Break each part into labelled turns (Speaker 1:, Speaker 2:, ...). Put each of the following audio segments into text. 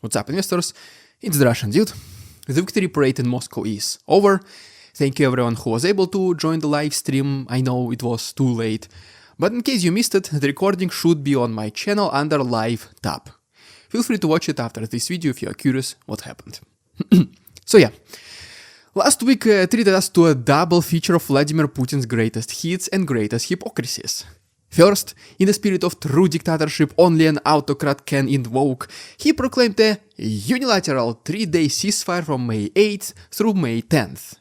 Speaker 1: What's up, investors? It's the Russian dude. The victory parade in Moscow is over. Thank you everyone who was able to join the live stream. I know it was too late, but in case you missed it, the recording should be on my channel under live tab. Feel free to watch it after this video if you are curious what happened. So yeah, last week treated us to a double feature of Vladimir Putin's greatest hits and greatest hypocrisies. First, in the spirit of true dictatorship only an autocrat can invoke, he proclaimed a unilateral 3-day ceasefire from May 8th through May 10th.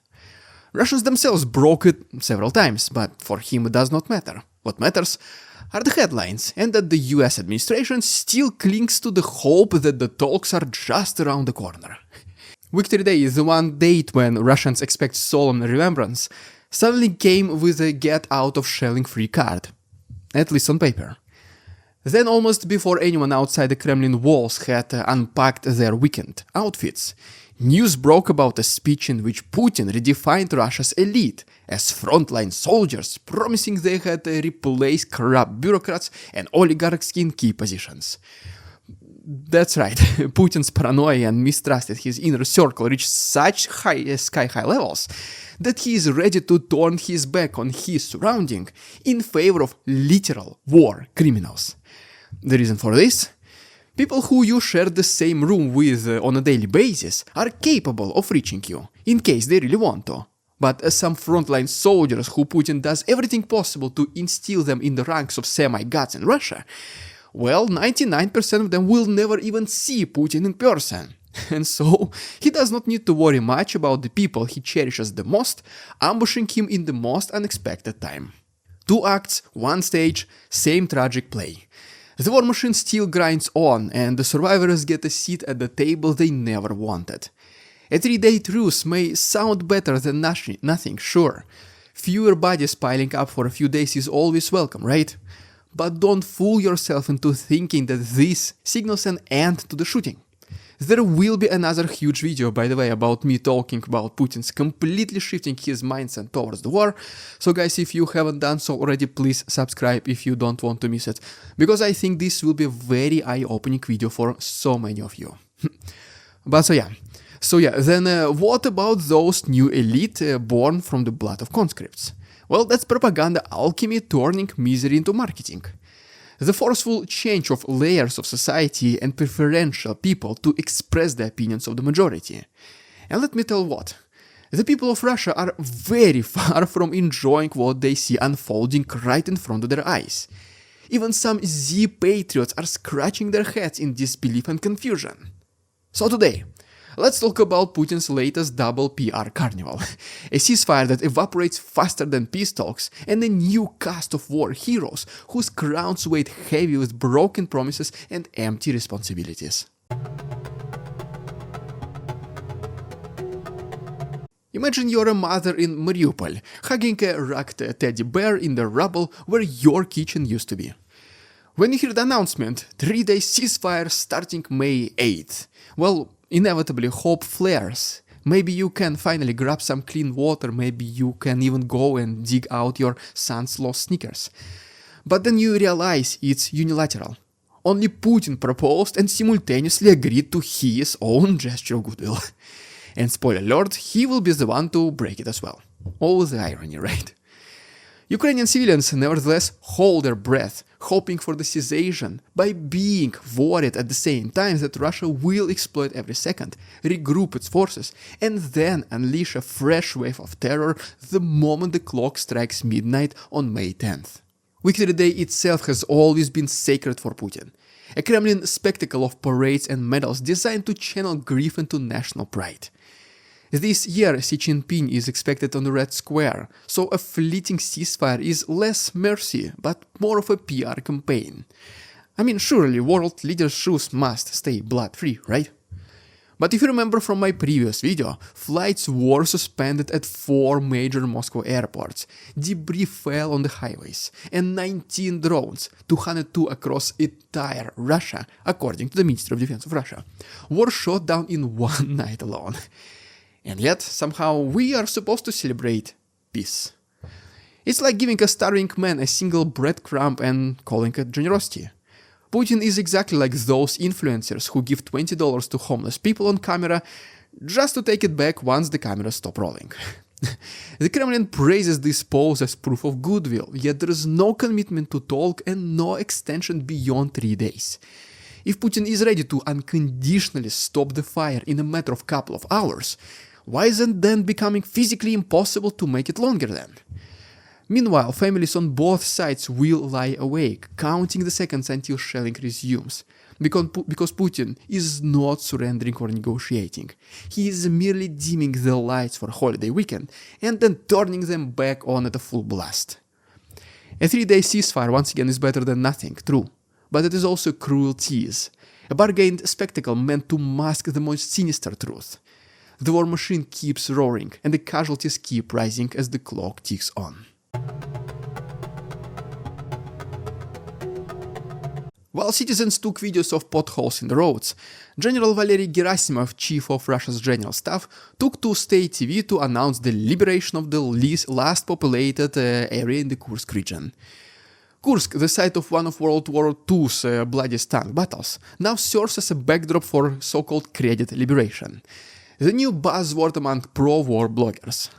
Speaker 1: Russians themselves broke it several times, but for him it does not matter. What matters are the headlines, and that the US administration still clings to the hope that the talks are just around the corner. Victory Day is the one date when Russians expect solemn remembrance, suddenly came with a get-out-of-shelling-free card. At least on paper. Then, almost before anyone outside the Kremlin walls had unpacked their weekend outfits, news broke about a speech in which Putin redefined Russia's elite as frontline soldiers, promising they had replaced corrupt bureaucrats and oligarchs in key positions. That's right, Putin's paranoia and mistrust at his inner circle reached such sky-high levels that he is ready to turn his back on his surrounding in favor of literal war criminals. The reason for this? People who you share the same room with on a daily basis are capable of reaching you, in case they really want to. But some frontline soldiers who Putin does everything possible to instill them in the ranks of semi-gods in Russia, well, 99% of them will never even see Putin in person. And so, he does not need to worry much about the people he cherishes the most, ambushing him in the most unexpected time. 2 acts, 1 stage, same tragic play. The war machine still grinds on, and the survivors get a seat at the table they never wanted. A 3-day truce may sound better than nothing, sure. Fewer bodies piling up for a few days is always welcome, right? But don't fool yourself into thinking that this signals an end to the shooting. There will be another huge video, by the way, about me talking about Putin's completely shifting his mindset towards the war, so guys, if you haven't done so already, please subscribe if you don't want to miss it, because I think this will be a very eye-opening video for so many of you. But so yeah, then what about those new elite born from the blood of conscripts? Well, that's propaganda alchemy turning misery into marketing. The forceful change of layers of society and preferential people to express the opinions of the majority. And let me tell what, the people of Russia are very far from enjoying what they see unfolding right in front of their eyes. Even some Z-patriots are scratching their heads in disbelief and confusion. So today, let's talk about Putin's latest double PR carnival, a ceasefire that evaporates faster than peace talks, and a new cast of war heroes whose crowns weigh heavy with broken promises and empty responsibilities. Imagine you're a mother in Mariupol, hugging a wrecked teddy bear in the rubble where your kitchen used to be. When you hear the announcement, 3-day ceasefire starting May 8th, well, inevitably hope flares. Maybe you can finally grab some clean water, maybe you can even go and dig out your son's lost sneakers. But then you realize it's unilateral. Only Putin proposed and simultaneously agreed to his own gesture of goodwill. And spoiler alert, he will be the one to break it as well. Oh, the irony, right? Ukrainian civilians nevertheless hold their breath, hoping for the cessation, by being worried at the same time that Russia will exploit every second, regroup its forces, and then unleash a fresh wave of terror the moment the clock strikes midnight on May 10th. Victory Day itself has always been sacred for Putin, a Kremlin spectacle of parades and medals designed to channel grief into national pride. This year, Xi Jinping is expected on the Red Square, so a fleeting ceasefire is less mercy, but more of a PR campaign. I mean, surely world leaders' shoes must stay blood-free, right? But if you remember from my previous video, flights were suspended at 4 major Moscow airports, debris fell on the highways, and 19 drones, 202 across entire Russia, according to the Ministry of Defense of Russia, were shot down in one night alone. And yet, somehow, we are supposed to celebrate peace. It's like giving a starving man a single breadcrumb and calling it generosity. Putin is exactly like those influencers who give $20 to homeless people on camera just to take it back once the cameras stop rolling. The Kremlin praises this pose as proof of goodwill, yet there is no commitment to talk and no extension beyond 3 days. If Putin is ready to unconditionally stop the fire in a matter of couple of hours, why isn't it then becoming physically impossible to make it longer then? Meanwhile, families on both sides will lie awake, counting the seconds until shelling resumes. Because Putin is not surrendering or negotiating. He is merely dimming the lights for holiday weekend and then turning them back on at a full blast. A 3-day ceasefire once again is better than nothing, true, but it is also a cruel tease, a bargained spectacle meant to mask the most sinister truth. The war machine keeps roaring and the casualties keep rising as the clock ticks on. While citizens took videos of potholes in the roads, General Valery Gerasimov, chief of Russia's general staff, took to state TV to announce the liberation of the last populated area in the Kursk region. Kursk, the site of one of World War II's bloodiest tank battles, now serves as a backdrop for so-called credit liberation, the new buzzword among pro-war bloggers.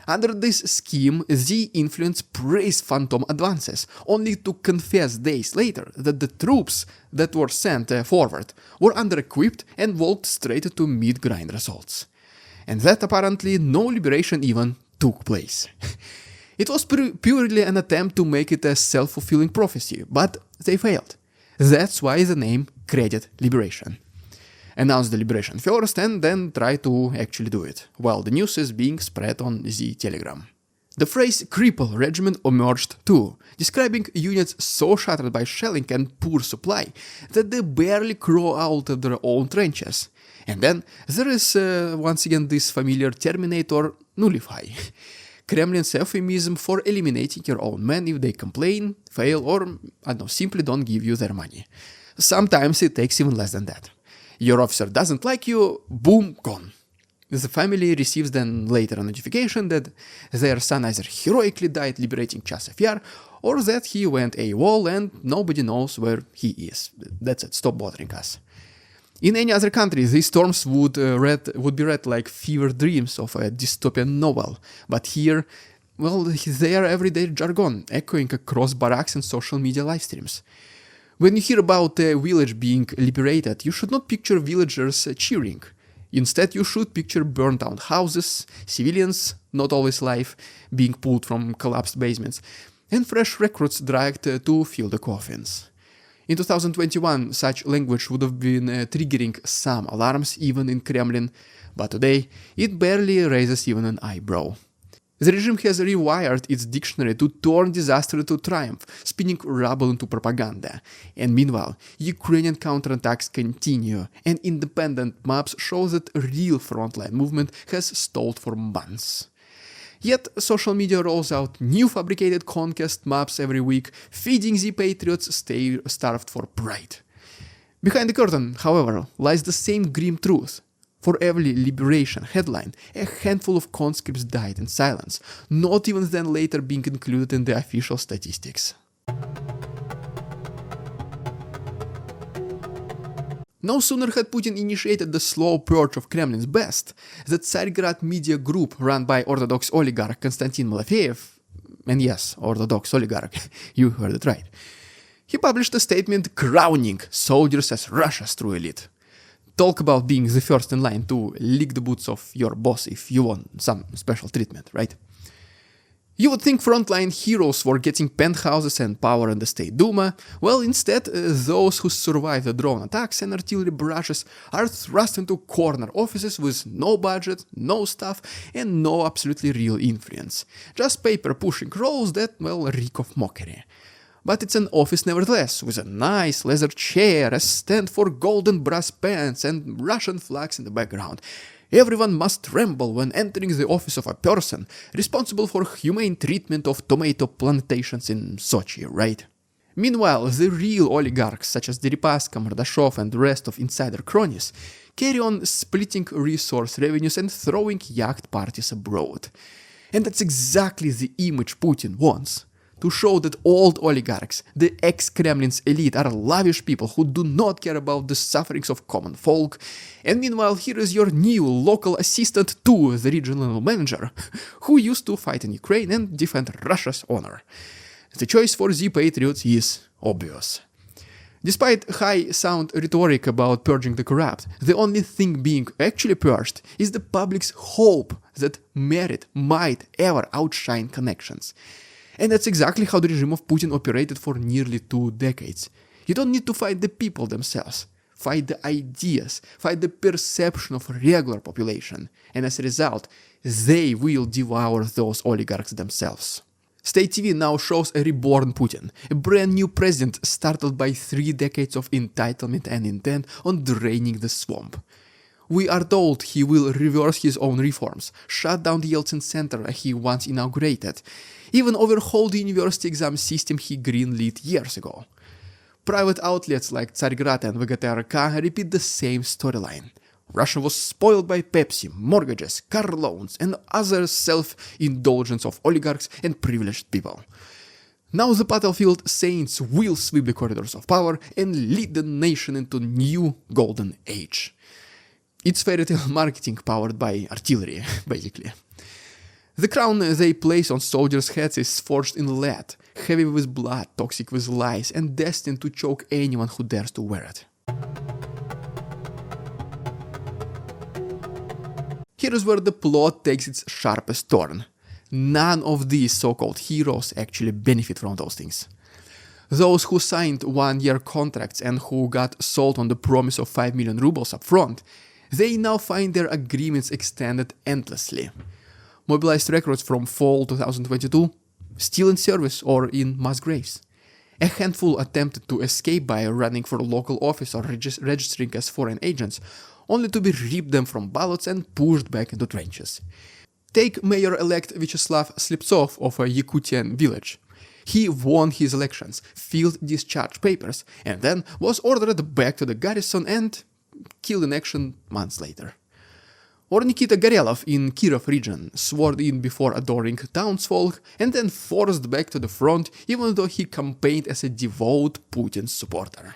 Speaker 1: Under this scheme, the influence praised phantom advances, only to confess days later that the troops that were sent forward were under-equipped and walked straight to mid-grind results. And that apparently no liberation even took place. It was purely an attempt to make it a self-fulfilling prophecy, but they failed. That's why the name Credit Liberation. Announce the liberation first and then try to actually do it, while the news is being spread on the Telegram. The phrase cripple regiment emerged too, describing units so shattered by shelling and poor supply that they barely crawl out of their own trenches. And then there is once again this familiar Terminator nullify, Kremlin's euphemism for eliminating your own men if they complain, fail, or I don't know, simply don't give you their money. Sometimes it takes even less than that. Your officer doesn't like you, boom, gone. The family receives then later a notification that their son either heroically died liberating Chasiv Yar, or that he went AWOL and nobody knows where he is. That's it, stop bothering us. In any other country, these storms would be read like fever dreams of a dystopian novel, but here, well, they are everyday jargon, echoing across barracks and social media live streams. When you hear about a village being liberated, you should not picture villagers cheering. Instead, you should picture burnt-down houses, civilians, not always alive, being pulled from collapsed basements, and fresh recruits dragged to fill the coffins. In 2021, such language would have been triggering some alarms even in Kremlin, but today it barely raises even an eyebrow. The regime has rewired its dictionary to turn disaster into triumph, spinning rubble into propaganda. And meanwhile, Ukrainian counterattacks continue, and independent maps show that real frontline movement has stalled for months. Yet, social media rolls out new fabricated conquest maps every week, feeding the patriots starved for pride. Behind the curtain, however, lies the same grim truth. For every liberation headline, a handful of conscripts died in silence, not even then later being included in the official statistics. No sooner had Putin initiated the slow purge of Kremlin's best, the Tsargrad media group run by Orthodox oligarch Konstantin Malafeyev, and yes, Orthodox oligarch, you heard it right, he published a statement crowning soldiers as Russia's true elite. Talk about being the first in line to lick the boots of your boss if you want some special treatment, right? You would think frontline heroes were getting penthouses and power in the State Duma. Well, instead, those who survive the drone attacks and artillery barrages are thrust into corner offices with no budget, no staff, and no absolutely real influence. Just paper-pushing roles that, well, reek of mockery. But it's an office nevertheless, with a nice leather chair, a stand for golden brass pans, and Russian flags in the background. Everyone must tremble when entering the office of a person responsible for humane treatment of tomato plantations in Sochi, right? Meanwhile, the real oligarchs such as Deripaska, Mordashov, and the rest of insider cronies carry on splitting resource revenues and throwing yacht parties abroad. And that's exactly the image Putin wants. to show that old oligarchs, the ex-Kremlin's elite, are lavish people who do not care about the sufferings of common folk. And meanwhile, here is your new local assistant to the regional manager, who used to fight in Ukraine and defend Russia's honor. The choice for the patriots is obvious. Despite high-sound rhetoric about purging the corrupt, the only thing being actually purged is the public's hope that merit might ever outshine connections. And that's exactly how the regime of Putin operated for nearly 2 decades. You don't need to fight the people themselves. Fight the ideas, fight the perception of regular population. And as a result, they will devour those oligarchs themselves. State TV now shows a reborn Putin, a brand new president startled by 3 decades of entitlement and intent on draining the swamp. We are told he will reverse his own reforms, shut down the Yeltsin Center he once inaugurated, even overhaul the university exam system he greenlit years ago. Private outlets like Tsargrad and VGTRK repeat the same storyline. Russia was spoiled by Pepsi, mortgages, car loans, and other self-indulgence of oligarchs and privileged people. Now the battlefield saints will sweep the corridors of power and lead the nation into new golden age. It's fairy tale marketing powered by artillery, basically. The crown they place on soldiers' heads is forged in lead, heavy with blood, toxic with lies, and destined to choke anyone who dares to wear it. Here is where the plot takes its sharpest turn. None of these so-called heroes actually benefit from those things. Those who signed 1-year contracts and who got sold on the promise of 5 million rubles up front, they now find their agreements extended endlessly. Mobilized recruits from fall 2022, still in service or in mass graves. A handful attempted to escape by running for local office or registering as foreign agents, only to be ripped them from ballots and pushed back into trenches. Take Mayor-elect Vyacheslav Sliptsov of a Yakutian village. He won his elections, filled discharge papers, and then was ordered back to the garrison and killed in action months later. Or Nikita Gorelov in Kirov region, sworn in before adoring townsfolk and then forced back to the front even though he campaigned as a devout Putin supporter.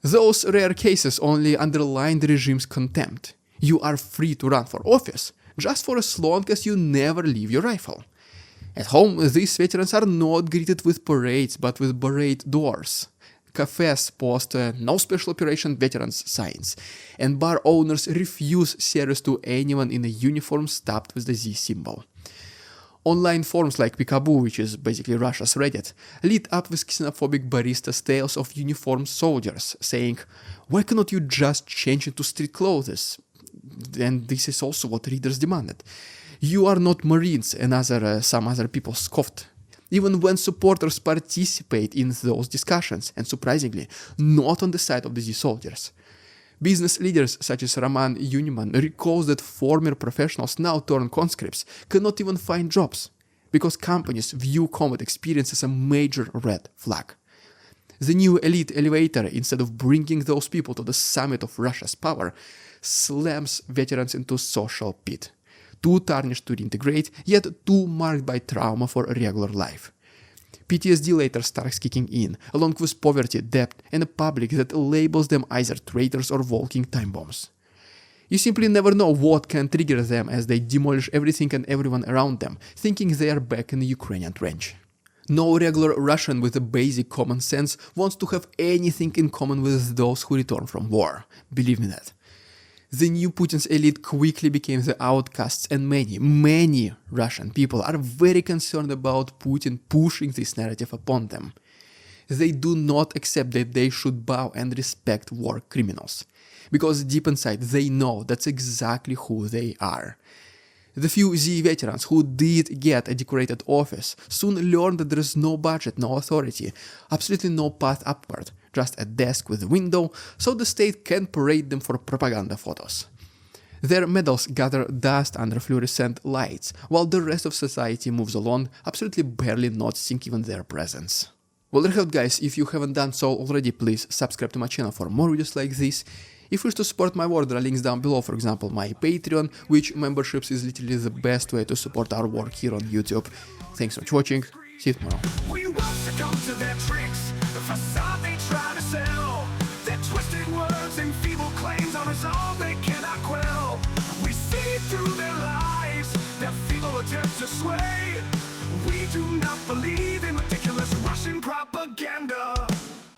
Speaker 1: Those rare cases only underline the regime's contempt. You are free to run for office, just for as long as you never leave your rifle. At home, these veterans are not greeted with parades, but with barrade doors. Cafes post no special operation veterans signs, and bar owners refuse service to anyone in a uniform stopped with the Z symbol. Online forums like Peekaboo, which is basically Russia's Reddit, lit up with xenophobic baristas' tales of uniformed soldiers, saying, "Why cannot you just change into street clothes?" And this is also what readers demanded. "You are not Marines," and some other people scoffed. Even when supporters participate in those discussions, and surprisingly, not on the side of the Z soldiers. Business leaders such as Roman Uniman recalls that former professionals now turned conscripts cannot even find jobs, because companies view combat experience as a major red flag. The new elite elevator, instead of bringing those people to the summit of Russia's power, slams veterans into social pit. Too tarnished to reintegrate, yet too marked by trauma for regular life. PTSD later starts kicking in, along with poverty, debt, and a public that labels them either traitors or walking time bombs. You simply never know what can trigger them as they demolish everything and everyone around them, thinking they are back in the Ukrainian trench. No regular Russian with a basic common sense wants to have anything in common with those who return from war. Believe me that. The new Putin's elite quickly became the outcasts, and many Russian people are very concerned about Putin pushing this narrative upon them. They do not accept that they should bow and respect war criminals, because deep inside they know that's exactly who they are. The few Z veterans who did get a decorated office soon learned that there is no budget, no authority, absolutely no path upward, just a desk with a window, so the state can parade them for propaganda photos. Their medals gather dust under fluorescent lights, while the rest of society moves along, absolutely barely noticing even their presence. Well, there you have it, guys. If you haven't done so already, please subscribe to my channel for more videos like this. If you wish to support my work, there are links down below, for example my Patreon, which memberships is literally the best way to support our work here on YouTube. Thanks so much for watching. See you tomorrow.
Speaker 2: We won't succumb to their tricks, the facade they try to sell. Their twisted words and feeble claims are resolve they cannot quell. We see through their lies, their feeble attempts to sway. We do not believe